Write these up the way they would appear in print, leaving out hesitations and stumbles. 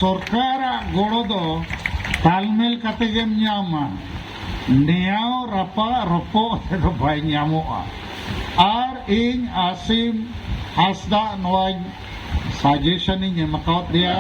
सरकार गोड़ो दो तालमेल काते गेम ᱧᱟᱢᱟ नेयाव रपा रपो दो बाय ᱧᱟᱢᱚᱜᱼᱟ आर इन आसिम हासदा नोय सजेशन ᱤᱧ ᱮᱢ ᱟᱠᱟᱫᱮᱭᱟ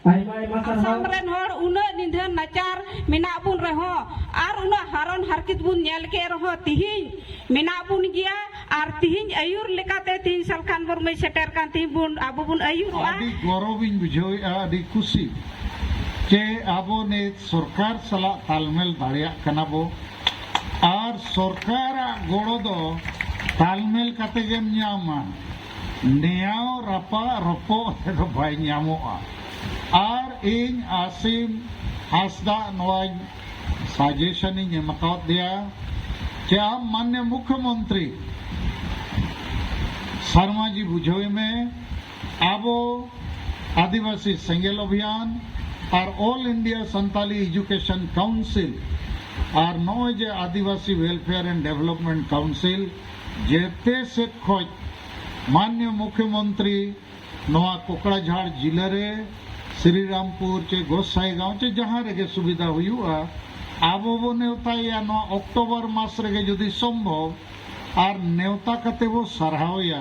असमरेन हर उना निधन नचार मेना बुन रहो आर उना हारन हरकित बुन नेल के रहो तिहिं मेना बुन गिया आर तिहिं आयुर लेकाते तिहिं सलखान बरमै सेटर कान तिहिं बुन आबो बुन आयुरआ आदि गौरविन बुझोया आदि खुशी के आबो ने सरकार सला तालमेल दाड़िया कनाबो आर सरकार गोड़ो दो तालमेल काते गेम ᱧᱟᱢᱟ नेयाव रपा रपो दो बाय ᱧᱟᱢᱚᱜᱼᱟ आर इन आसिम हासदा नोय सजेशन ᱤᱧ ᱮᱢ ᱟᱠᱟᱫᱮᱭᱟ कि आप माननीय मुख्यमंत्री शर्मा जी बुझोई में आबो आदिवासी सेंगेल अभियान और all India Santali education council और नॉय जे आदिवासी वेलफेयर एंड डेवलपमेंट काउंसिल जेते से खोज माननीय मुख्यमंत्री नोआ कोकड़ाझाड़ जिले रे श्रीरामपुर चे गोसाई गांव चे जहां रेगे सुविधा हुआ आबो बो नेवता या नो अक्टोबर मास रेगे जदि संभव और नेवता कते वो सरहावया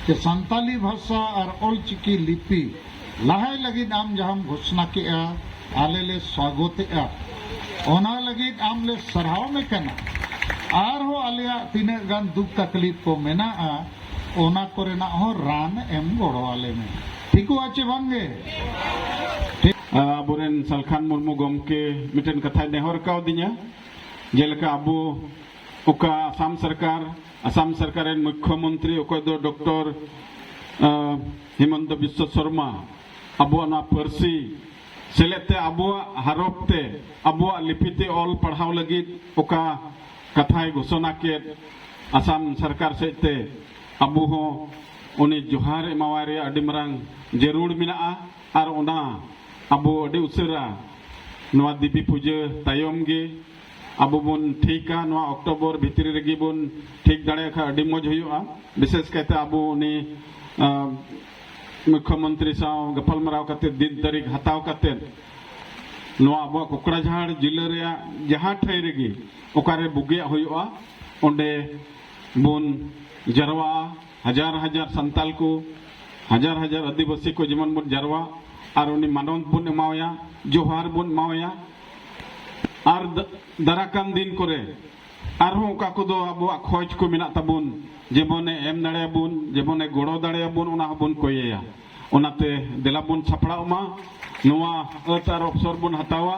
कि संताली भाषा और ओलचिकी लिपि लहाय लगी आम जहां घोषणा के आले ले स्वागत ओना लगी आम ले सरहाव में कना आर हो आलिया तीने गान दुख तकलीफ को मेना ओना कोरेना हो रान एम गोड़ो आले में ठीकु आचे बांगे आबोरेन सलखान मुर्मू गमके मिटन कथा नेहर कावदिया जेलका आबो ओका आसाम सरकार मुख्यमंत्री ओको दो डॉक्टर हिमंत बिश्व शर्मा आबो ना परसी सेलेते आबो हारपते आबो लिपिते ऑल पढ़ाव लगी ओका कथाय घोषणा के आसाम सरकार सेते आबो हो उनी जोहार एमावारे अडी मरांग जरूर मिना आर ओना आबो अडी उसरा नवा दीपी पूजा तायम गे आबो बुन ठीका नवा अक्टोबर भितरी रेगी बुन ठीक दाड़े खा अडी मज हुआ विशेष कहते आबो उनी मुख्यमंत्री साव गफल मराव कते दिन तारीख हताव कते नवा आबो कोकड़ाझाड़ जिले रे जहां ठाई रेगी ओकारे बुगिया हुआ ओंडे बुन जरवा हजार हजार संताल को हजार हजार आदिवासी को जेमन बुन जरवा और उनी मानवत बुन एमावया जोहार बुन एमावया और दाराकान दिन करे और ओका को दो आबो खोज को मिना तबुन जेबोने एम दाड़े बुन जेबोने गोड़ो दाड़े बुन ओना बुन कोयया ओनाते देला बुन छपड़ामा नोआ अतार अफसर बुन हतावा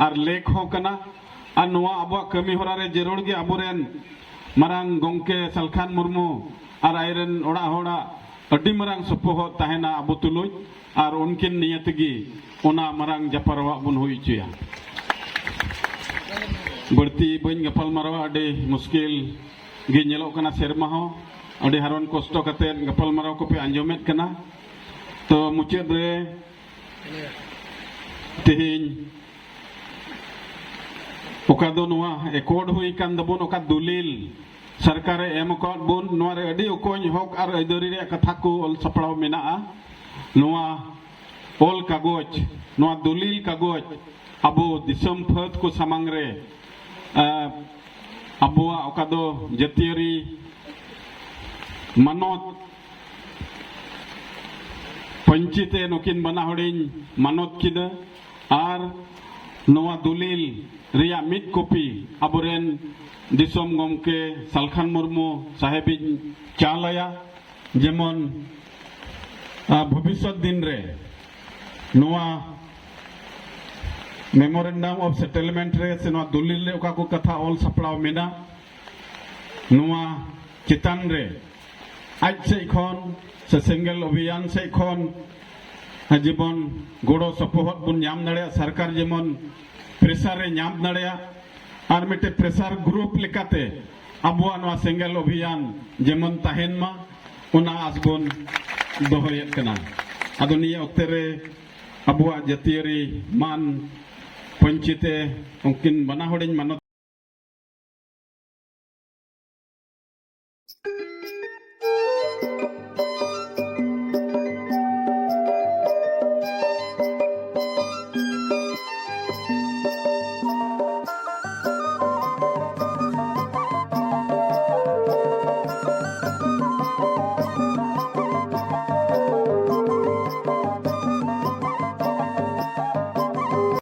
और लेख हो कना और नोआ आबो कमी होरा रे जरूर गे आबोरेन मारांग गोंके सलखान मुर्मू और आयरन ओड़ा होड़ा अड्डी मरांग सपोह ताहेना आबो तुलुय और उनकिन नियतगी ओना मरांग जपरवा बुन हुई चुया बढ़ती बन गपल मरवा अड्डी मुश्किल गे नेलो कना सेरमा हो अड्डी हारन कष्ट कते गपल मरवा को पे अंजमेत कना तो मुचेद रे तेहिन ओका दो नोआ एकॉर्ड हुई कान दबोन ओका दुलील सरकार एम को बुन नोरे अडी ओकोኝ हक और अदरी रे कथा को ऑल सपड़ाव मेना नोआ ऑल कागज नोआ दलील कागज अबो दिसम फत को सामांग रे अबो ओका दो जतियरी मानत पंचिते नोकिन बना हडिन मानत किदा और नोआ दलील रिया मिड कॉपी अबोरेन दिसम गमके सलखान मुर्मू साहेबी चालया जेमन भविष्य दिन रे नोआ मेमोरेंडम ऑफ सेटलमेंट रे से नोआ दलिल रे ओका को कथा ऑल सपड़ाव मेना नोआ चितान रे आज से खन से सेंगेल अभियान से खन जीवन गोड़ो सपोहत बुन नाम दाड़े सरकार जेमन प्रेसार रे नाम दाड़े और मिटे प्रेसार ग्रुप लेकाते अबुआ नवा सेंगेल अभियान जेमन ताहेन मा उना आसबन दोहयत कना आदो निया ओक्ते रे अबुआ जातियारी मान पंचिते उनकिन बना होड़िन मानत